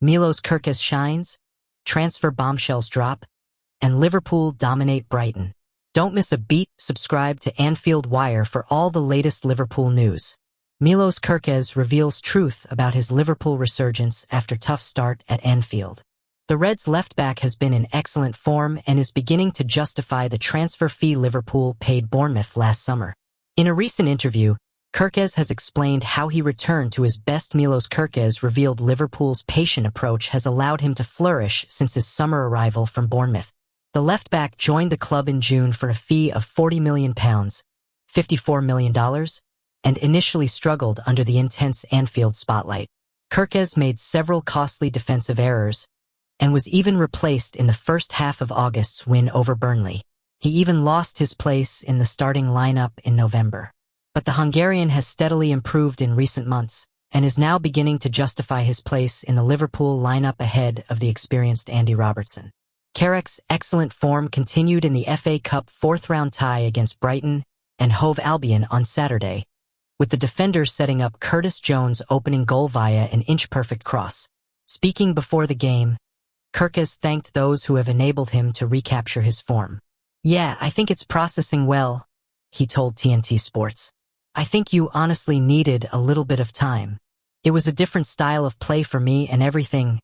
Milos Kerkez shines, transfer bombshells drop, and Liverpool dominate Brighton. Don't miss a beat. Subscribe to Anfield Wire for all the latest Liverpool news. Milos Kerkez reveals truth about his Liverpool resurgence after tough start at Anfield. The Reds' left-back has been in excellent form and is beginning to justify the transfer fee Liverpool paid Bournemouth last summer. In a recent interview, Kerkez has explained how he returned to his best. Milos Kerkez revealed Liverpool's patient approach has allowed him to flourish since his summer arrival from Bournemouth. The left-back joined the club in June for a fee of £40 million, $54 million, and initially struggled under the intense Anfield spotlight. Kerkez made several costly defensive errors and was even replaced in the first half of August's win over Burnley. He even lost his place in the starting lineup in November. But the Hungarian has steadily improved in recent months and is now beginning to justify his place in the Liverpool lineup ahead of the experienced Andy Robertson. Carrick's excellent form continued in the FA Cup fourth-round tie against Brighton and Hove Albion on Saturday, with the defender setting up Curtis Jones' opening goal via an inch-perfect cross. Speaking before the game, Kerkez thanked those who have enabled him to recapture his form. "Yeah, I think it's processing well," he told TNT Sports. "I think you honestly needed a little bit of time. It was a different style of play for me and everything.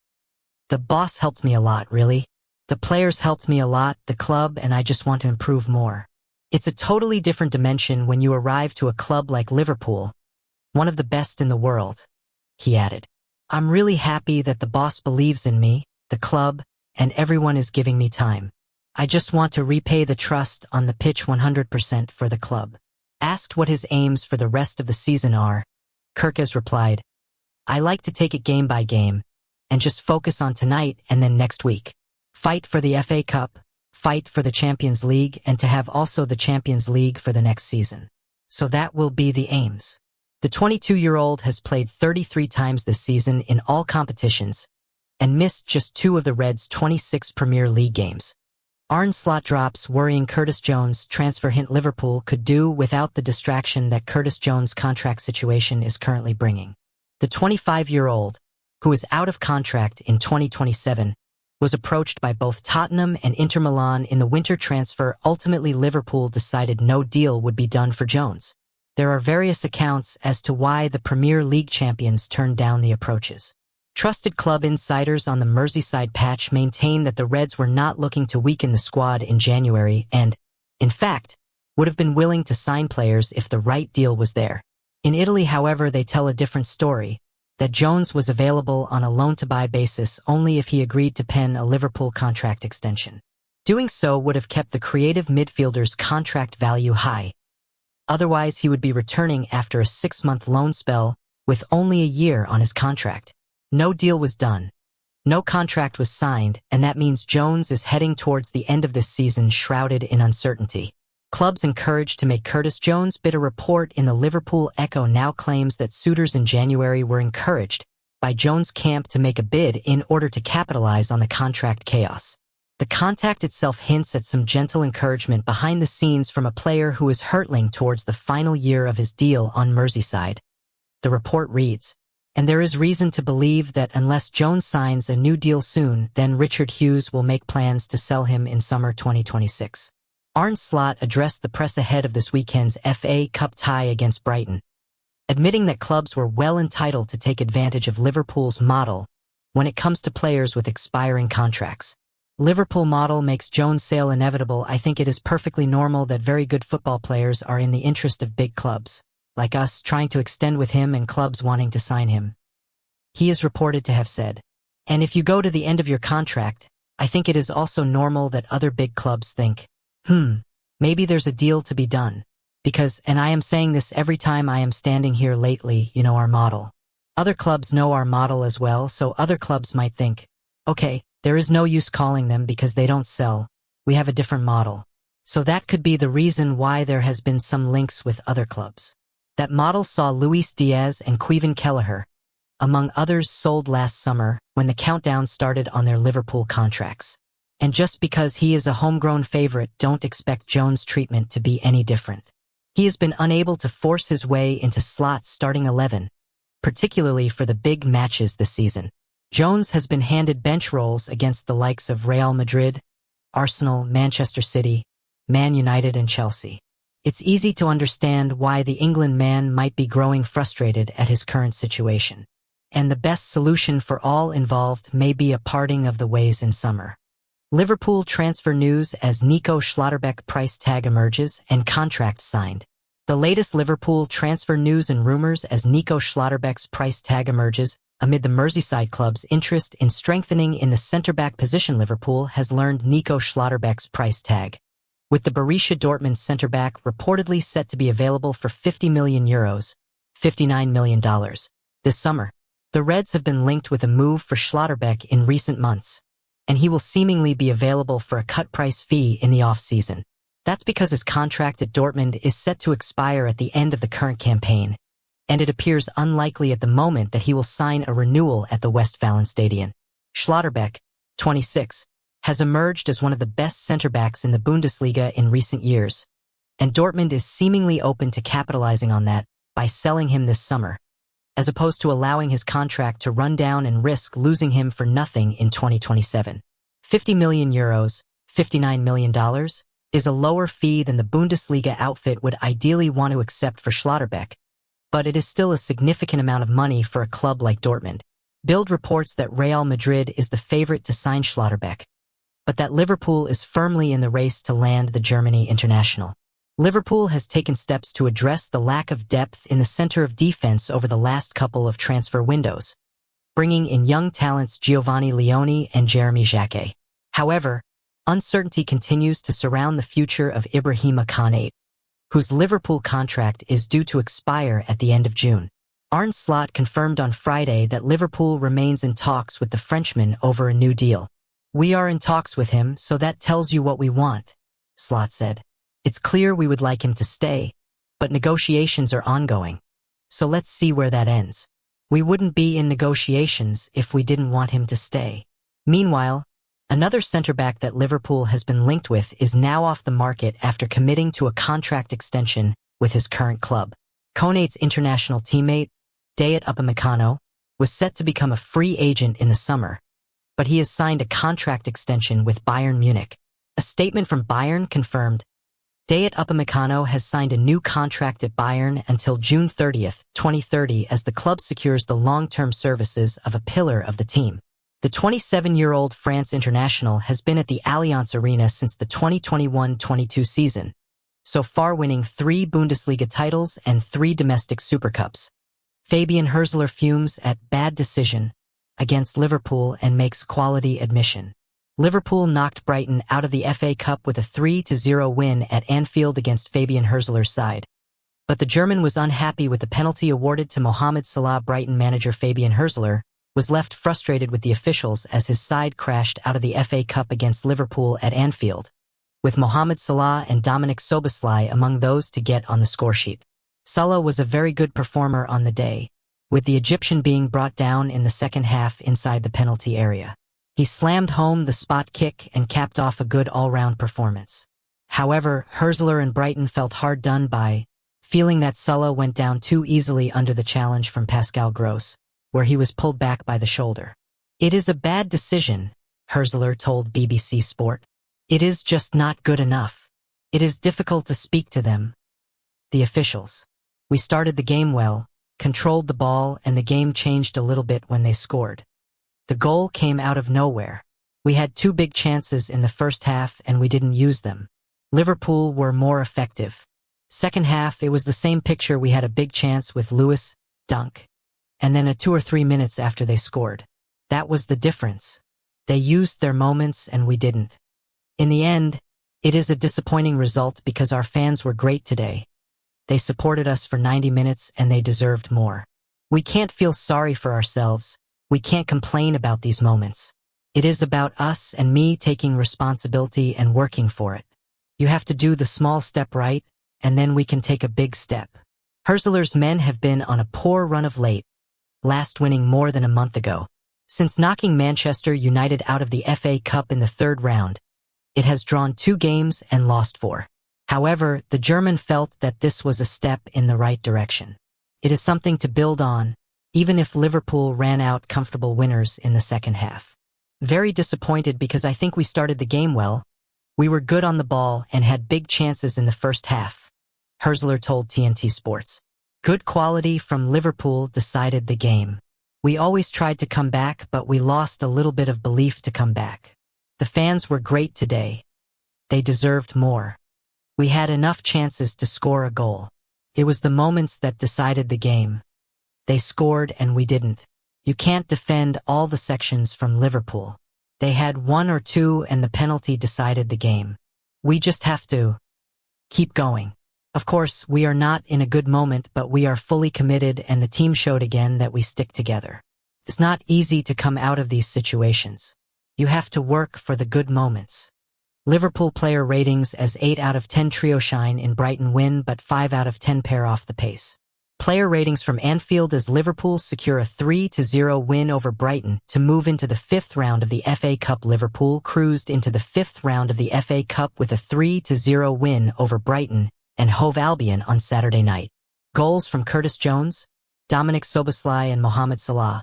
The boss helped me a lot, really. The players helped me a lot, the club, and I just want to improve more. It's a totally different dimension when you arrive to a club like Liverpool, one of the best in the world," he added. "I'm really happy that the boss believes in me, the club, and everyone is giving me time. I just want to repay the trust on the pitch 100% for the club." Asked what his aims for the rest of the season are, Kerkez replied, "I like to take it game by game and just focus on tonight and then next week. Fight for the FA Cup, fight for the Champions League, and to have also the Champions League for the next season. So that will be the aims." The 22-year-old has played 33 times this season in all competitions and missed just 2 of the Reds' 26 Premier League games. Arne Slot drops worrying Curtis Jones. Transfer hint: Liverpool could do without the distraction that Curtis Jones' contract situation is currently bringing. The 25-year-old, who is out of contract in 2027, was approached by both Tottenham and Inter Milan in the winter transfer. Ultimately, Liverpool decided no deal would be done for Jones. There are various accounts as to why the Premier League champions turned down the approaches. Trusted club insiders on the Merseyside patch maintain that the Reds were not looking to weaken the squad in January and, in fact, would have been willing to sign players if the right deal was there. In Italy, however, they tell a different story, that Jones was available on a loan-to-buy basis only if he agreed to pen a Liverpool contract extension. Doing so would have kept the creative midfielder's contract value high. Otherwise, he would be returning after a 6-month loan spell with only a year on his contract. No deal was done. No contract was signed, and that means Jones is heading towards the end of this season shrouded in uncertainty. Clubs encouraged to make Curtis Jones bid. A report in the Liverpool Echo now claims that suitors in January were encouraged by Jones' camp to make a bid in order to capitalize on the contract chaos. The contact itself hints at some gentle encouragement behind the scenes from a player who is hurtling towards the final year of his deal on Merseyside. The report reads, "And there is reason to believe that unless Jones signs a new deal soon, then Richard Hughes will make plans to sell him in summer 2026. Arne Slot addressed the press ahead of this weekend's FA Cup tie against Brighton, admitting that clubs were well entitled to take advantage of Liverpool's model when it comes to players with expiring contracts. Liverpool model makes Jones' sale inevitable. I think it is perfectly normal that very good football players are in the interest of big clubs, like us, trying to extend with him and clubs wanting to sign him," he is reported to have said. "And if you go to the end of your contract, I think it is also normal that other big clubs think, maybe there's a deal to be done. Because, and I am saying this every time I am standing here lately, you know our model. Other clubs know our model as well, so other clubs might think, okay, there is no use calling them because they don't sell. We have a different model. So that could be the reason why there has been some links with other clubs. That model saw Luis Diaz and Kevin Kelleher, among others, sold last summer when the countdown started on their Liverpool contracts. And just because he is a homegrown favorite, don't expect Jones' treatment to be any different. He has been unable to force his way into Slot's starting 11, particularly for the big matches this season. Jones has been handed bench roles against the likes of Real Madrid, Arsenal, Manchester City, Man United and Chelsea. It's easy to understand why the England man might be growing frustrated at his current situation. And the best solution for all involved may be a parting of the ways in summer. Liverpool transfer news as Nico Schlotterbeck price tag emerges and contract signed. The latest Liverpool transfer news and rumors as Nico Schlotterbeck's price tag emerges amid the Merseyside club's interest in strengthening in the centre-back position. Liverpool has learned Nico Schlotterbeck's price tag, with the Borussia Dortmund centre-back reportedly set to be available for €50 million, $59 million, this summer. The Reds have been linked with a move for Schlotterbeck in recent months, and he will seemingly be available for a cut-price fee in the off-season. That's because his contract at Dortmund is set to expire at the end of the current campaign, and it appears unlikely at the moment that he will sign a renewal at the Westfalenstadion. Schlotterbeck, 26, has emerged as one of the best centre-backs in the Bundesliga in recent years, and Dortmund is seemingly open to capitalizing on that by selling him this summer, as opposed to allowing his contract to run down and risk losing him for nothing in 2027. €50 million, $59 million, is a lower fee than the Bundesliga outfit would ideally want to accept for Schlotterbeck, but it is still a significant amount of money for a club like Dortmund. Bild reports that Real Madrid is the favorite to sign Schlotterbeck, but that Liverpool is firmly in the race to land the Germany international. Liverpool has taken steps to address the lack of depth in the center of defense over the last couple of transfer windows, bringing in young talents Giovanni Leone and Jeremy Jacquet. However, uncertainty continues to surround the future of Ibrahima Konate, whose Liverpool contract is due to expire at the end of June. Arne Slot confirmed on Friday that Liverpool remains in talks with the Frenchman over a new deal. "We are in talks with him, so that tells you what we want," Slot said. "It's clear we would like him to stay, but negotiations are ongoing, so let's see where that ends. We wouldn't be in negotiations if we didn't want him to stay." Meanwhile, another centre-back that Liverpool has been linked with is now off the market after committing to a contract extension with his current club. Konate's international teammate, Dayot Upamecano, was set to become a free agent in the summer, but he has signed a contract extension with Bayern Munich. A statement from Bayern confirmed, Dayot Upamecano has signed a new contract at Bayern until June 30th, 2030 as the club secures the long-term services of a pillar of the team. The 27-year-old France international has been at the Allianz Arena since the 2021-22 season, so far winning 3 Bundesliga titles and 3 domestic Super Cups. Fabian Hurzeler fumes at bad decision against Liverpool and makes quality admission. Liverpool knocked Brighton out of the FA Cup with a 3-0 win at Anfield against Fabian Hurzeler's side. But the German was unhappy with the penalty awarded to Mohamed Salah. Brighton manager Fabian Hurzeler was left frustrated with the officials as his side crashed out of the FA Cup against Liverpool at Anfield, with Mohamed Salah and Dominic Szoboszlai among those to get on the scoresheet. Salah was a very good performer on the day, with the Egyptian being brought down in the second half inside the penalty area. He slammed home the spot kick and capped off a good all-round performance. However, Hurzeler and Brighton felt hard done by, feeling that Salah went down too easily under the challenge from Pascal Gross, where he was pulled back by the shoulder. "It is a bad decision," Hurzeler told BBC Sport. "It is just not good enough. It is difficult to speak to them, the officials. We started the game well, controlled the ball, and the game changed a little bit when they scored. The goal came out of nowhere. We had 2 big chances in the first half and we didn't use them. Liverpool were more effective. Second half, it was the same picture. We had a big chance with Lewis Dunk, and then 2 or 3 minutes after they scored. That was the difference. They used their moments and we didn't. In the end, it is a disappointing result because our fans were great today. They supported us for 90 minutes and they deserved more. We can't feel sorry for ourselves. We can't complain about these moments. It is about us and me taking responsibility and working for it. You have to do the small step right, and then we can take a big step." Hurzeler's men have been on a poor run of late, last winning more than a month ago. Since knocking Manchester United out of the FA Cup in the 3rd round, it has drawn 2 games and lost 4. However, the German felt that this was a step in the right direction. It is something to build on, even if Liverpool ran out comfortable winners in the second half. Very disappointed because I think we started the game well. We were good on the ball and had big chances in the first half, Hurzeler told TNT Sports. Good quality from Liverpool decided the game. We always tried to come back, but we lost a little bit of belief to come back. The fans were great today. They deserved more. We had enough chances to score a goal. It was the moments that decided the game. They scored and we didn't. You can't defend all the sections from Liverpool. They had one or two and the penalty decided the game. We just have to keep going. Of course, we are not in a good moment, but we are fully committed and the team showed again that we stick together. It's not easy to come out of these situations. You have to work for the good moments. Liverpool player ratings as 8 out of 10 trio shine in Brighton win, but 5 out of 10 pair off the pace. Player ratings from Anfield as Liverpool secure a 3-0 win over Brighton to move into the 5th round of the FA Cup. Liverpool cruised into the 5th round of the FA Cup with a 3-0 win over Brighton and Hove Albion on Saturday night. Goals from Curtis Jones, Dominic Szoboszlai and Mohamed Salah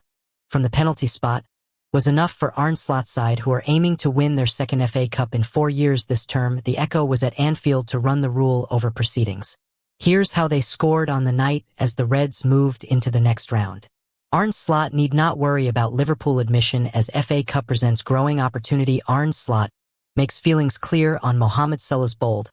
from the penalty spot was enough for Arne Slot's side, who are aiming to win their second FA Cup in 4 years this term. The Echo was at Anfield to run the rule over proceedings. Here's how they scored on the night as the Reds moved into the next round. Arne Slot need not worry about Liverpool admission as FA Cup presents growing opportunity. Arne Slot makes feelings clear on Mohamed Salah's bold,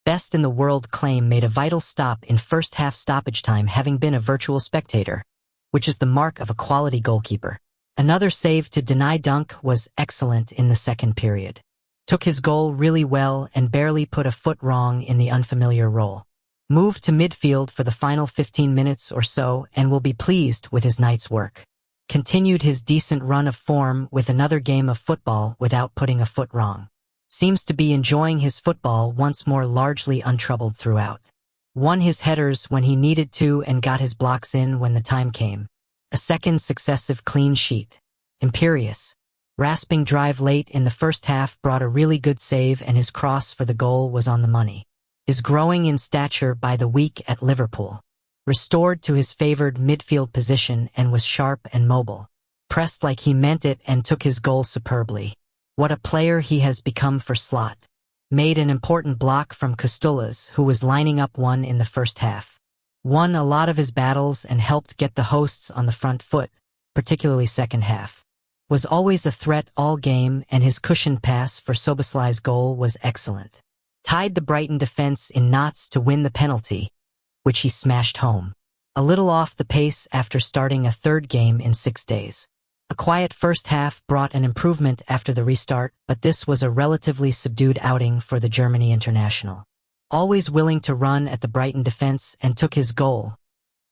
best in the world claim made a vital stop in first half stoppage time, having been a virtual spectator, which is the mark of a quality goalkeeper. Another save to deny dunk was excellent in the second period. Took his goal really well and barely put a foot wrong in the unfamiliar role. Moved to midfield for the final 15 minutes or so and will be pleased with his night's work. Continued his decent run of form with another game of football without putting a foot wrong. Seems to be enjoying his football once more, largely untroubled throughout. Won his headers when he needed to and got his blocks in when the time came. A second successive clean sheet. Imperious, rasping drive late in the first half brought a really good save and his cross for the goal was on the money. Is growing in stature by the week at Liverpool. Restored to his favored midfield position and was sharp and mobile. Pressed like he meant it and took his goal superbly. What a player he has become for Slot. Made an important block from Costellas, who was lining up one in the first half. Won a lot of his battles and helped get the hosts on the front foot, particularly second half. Was always a threat all game and his cushioned pass for Szoboszlai's goal was excellent. Tied the Brighton defense in knots to win the penalty, which he smashed home. A little off the pace after starting a third game in 6 days. A quiet first half brought an improvement after the restart, but this was a relatively subdued outing for the Germany international. Always willing to run at the Brighton defense and took his goal,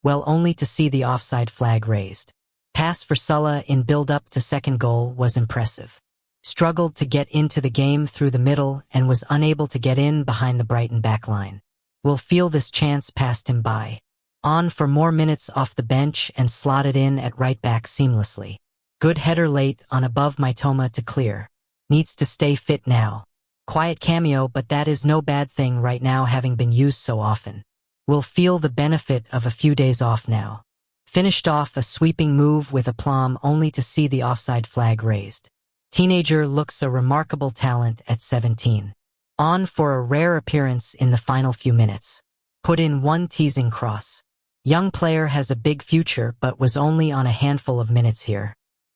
well, only to see the offside flag raised. Pass for Salah in build-up to second goal was impressive. Struggled to get into the game through the middle and was unable to get in behind the Brighton backline. Will feel this chance passed him by. On for more minutes off the bench and slotted in at right back seamlessly. Good header late on above Mitoma to clear. Needs to stay fit now. Quiet cameo, but that is no bad thing right now, having been used so often. Will feel the benefit of a few days off now. Finished off a sweeping move with aplomb only to see the offside flag raised. Teenager looks a remarkable talent at 17. On for a rare appearance in the final few minutes. Put in one teasing cross. Young player has a big future but was only on a handful of minutes here.